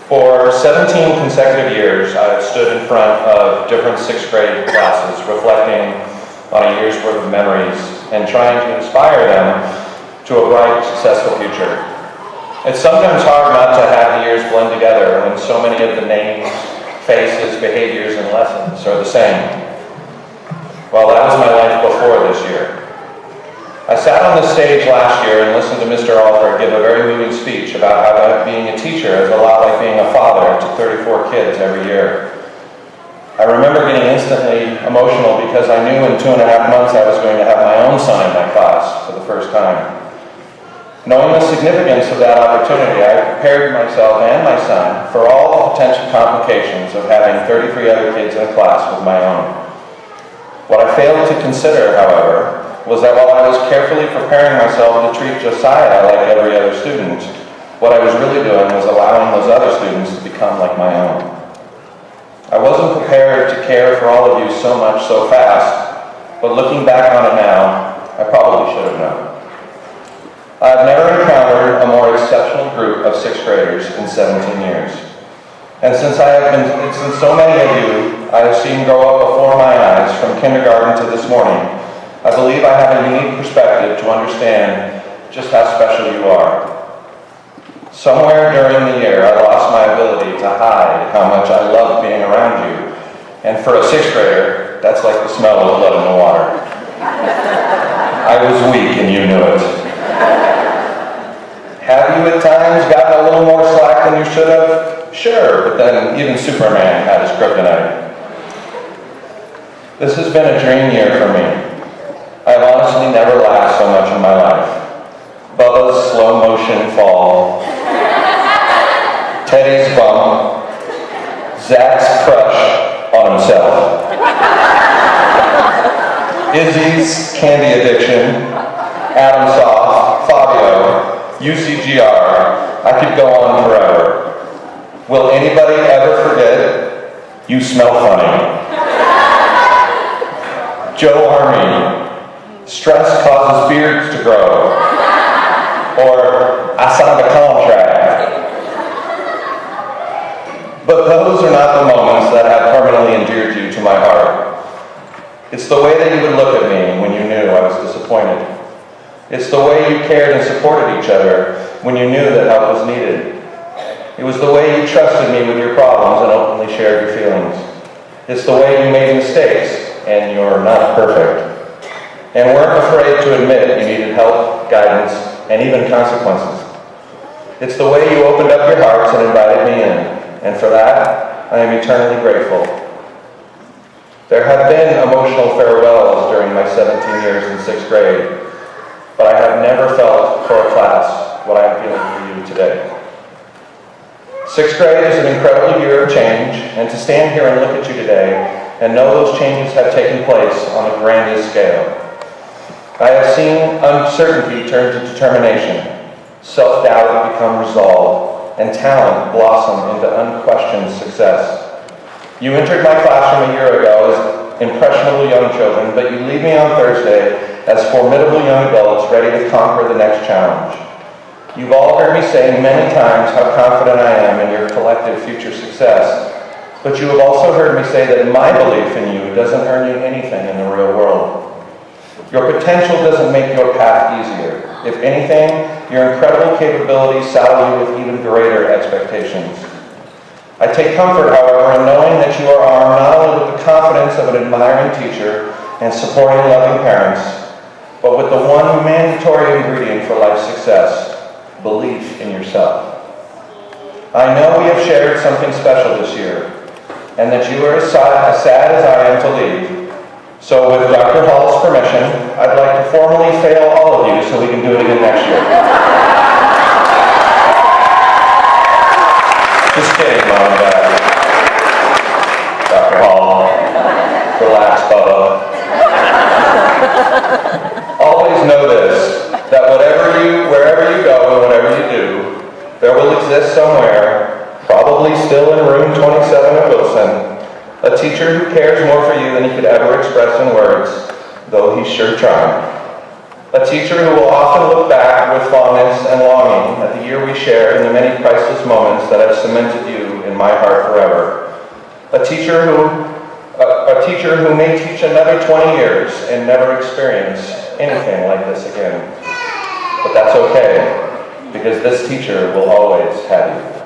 For 17 consecutive years, I have stood in front of different sixth grade classes, reflecting on a year's worth of memories and trying to inspire them to a bright, successful future. It's sometimes hard not to have the years blend together when so many of the names, faces, behaviors, and lessons are the same. Well, that was my life before this year. I sat on the stage last year and listened to Mr. Hauck give a very moving speech about how being a teacher is a lot like being a father to 34 kids every year. I remember getting instantly emotional because I knew in 2.5 months I was going to have my own son in my class for the first time. Knowing the significance of that opportunity, I prepared myself and my son for all the potential complications of having 33 other kids in a class with my own. What I failed to consider, however, was that while I was carefully preparing myself to treat Josiah like every other student, what I was really doing was allowing those other students to become like my own. I wasn't prepared to care for all of you so much so fast, but looking back on it now, I probably should have known. I've never encountered a more exceptional group of sixth graders in 17 years. And since so many of you I have seen grow up before my eyes from kindergarten to this morning, I believe I have a unique perspective to understand just how special you are. Somewhere during the year, I lost my ability to hide how much I loved being around you. And for a sixth grader, that's like the smell of blood in the water. I was weak and you knew it. Have you at times gotten a little more slack than you should have? Sure, but then even Superman had his kryptonite. This has been a dream year for me. I've honestly never laughed so much in my life. Bubba's slow motion fall, Teddy's bump, Zach's crush on himself, Izzy's candy addiction, Adam Soft, Fabio, UCGR, I could go on forever. Will anybody ever forget, you smell funny? Joe Army, stress causes beards to grow. Or, I signed a contract. But those are not the moments that have permanently endeared you to my heart. It's the way that you would look at me when you knew I was disappointed. It's the way you cared and supported each other when you knew that help was needed. It was the way you trusted me with your problems and openly shared your feelings. It's the way you made mistakes, and you're not perfect, and weren't afraid to admit you needed help, guidance, and even consequences. It's the way you opened up your hearts and invited me in, and for that, I am eternally grateful. There have been emotional farewells during my 17 years in sixth grade, but I have never felt for a class what I am feeling for you today. Sixth grade is an incredible year of change, and to stand here and look at you today and know those changes have taken place on the grandest scale. I have seen uncertainty turn to determination, self-doubt become resolve, and talent blossom into unquestioned success. You entered my classroom a year ago as impressionable young children, but you leave me on Thursday as formidable young adults ready to conquer the next challenge. You've all heard me say many times how confident I am in your collective future success, but you have also heard me say that my belief in you doesn't earn you anything in the real world. Your potential doesn't make your path easier. If anything, your incredible capabilities saddle you with even greater expectations. I take comfort, however, in knowing that you are armed not only with the confidence of an admiring teacher and supporting loving parents, but with the one mandatory ingredient for life's success, belief in yourself. I know we have shared something special this year, and that you are as sad as I am to leave. So with Dr. Hall's permission, I'd like to formally fail all of you so we can do it again next year. Just kidding, Mom and Dad. Dr. Hall, relax, Bubba. Always know this, that wherever you go and whatever you do, there will exist somewhere, probably still in room 27 at Wilson, a teacher who cares more for you than he could ever express in words, though he's sure trying. A teacher who will often look back with fondness and longing at the year we shared and the many priceless moments that have cemented you in my heart forever. A teacher who may teach another 20 years and never experience anything like this again. But that's okay, because this teacher will always have you.